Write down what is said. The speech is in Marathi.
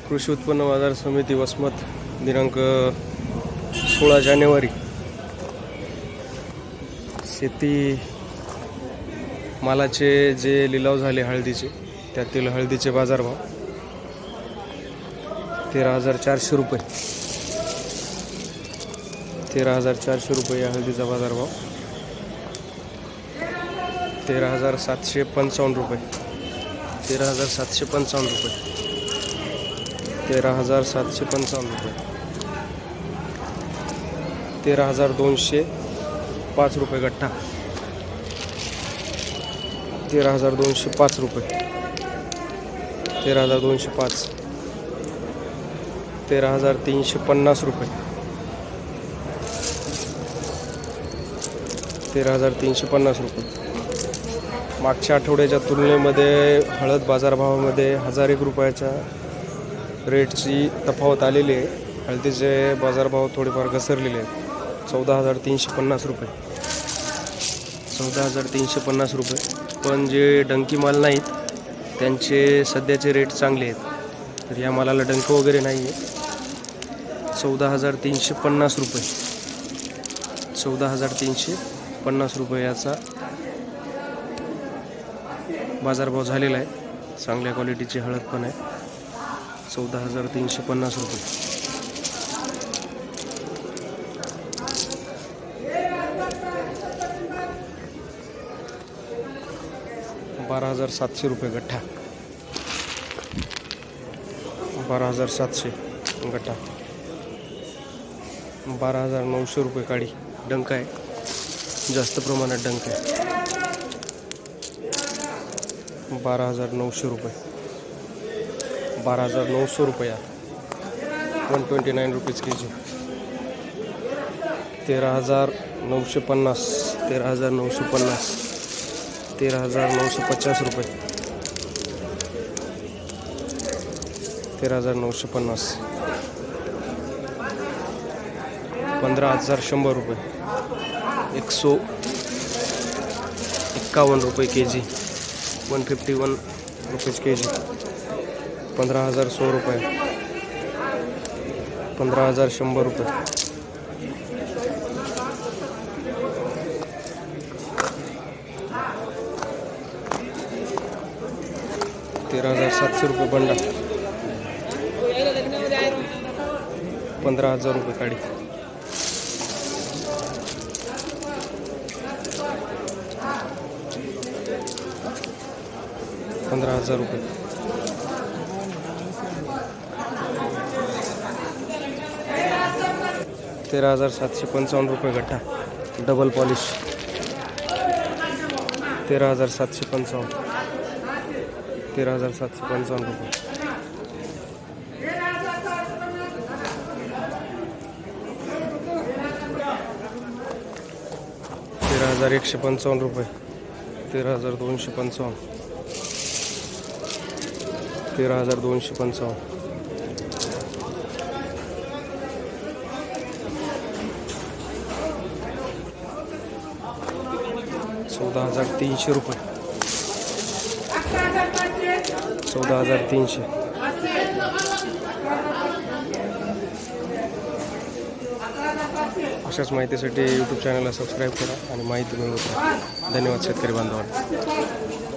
कृषी उत्पन्न बाजार समिती वसमत दिनांक 16 जानेवारी। शेती मालाचे जे लिलाव झाले हळदीचे, त्यातील हळदीचे बाजारभाव 13,400 रुपये। 13,400 रुपये या हळदीचा बाजारभाव। 13,755 रुपये। 13,755 रुपये। 13,755 रुपये। 13,205 रुपये गठ्ठा। 13,205 रुपये। 13,205। 13,350 रुपये। 13,350 रुपये। मागच्या आठवड्याच्या तुलनेमध्ये हळद बाजारभावामध्ये 1,001 रुपयाच्या रेटची तफावत आलेली आहे। हळदीचे बाजारभाव थोडेफार घसरलेले आहेत। 14,350 रुपये। 14,350 रुपये। पण जे डंकी माल नाहीत त्यांचे सध्याचे रेट चांगले आहेत, तर या मालाला डंक वगैरे नाही आहे। 14,350 रुपये। 14,350 रुपये याचा बाजारभाव झालेला आहे। चांगल्या क्वालिटीची हळद पण आहे। 14,350 रुपये। 12,700 रुपये गठ्ठा। 12,700 गठ्ठा। 12,900 रुपये काडी। डंक आहे, जास्त प्रमाणात डंक आहे। 12,900 रुपये। 12,900 रुपया। 129 रुपीज के जी। 13,950। 13,950। 13,950 रुपये। 13,950। 15,100 रुपये। 151 रुपये के जी। 151 रुपीज के जी। 15,100 रुपये। 15,100 रुपये। 13,700 रुपये बंडा। 15,000 रुपये काडी। 15,000 रुपये। 13,755 रुपये गठ्ठा। Double polish. 13,755। 13,755 रुपये। 13,155 रुपये। 13,255। 13,255। 14,300 रुपये। 14,300। अशाच माहितीसाठी यूट्यूब चॅनलला सबस्क्राईब करा आणि माहिती मिळवत राहा। धन्यवाद शेतकरी बांधवांनो।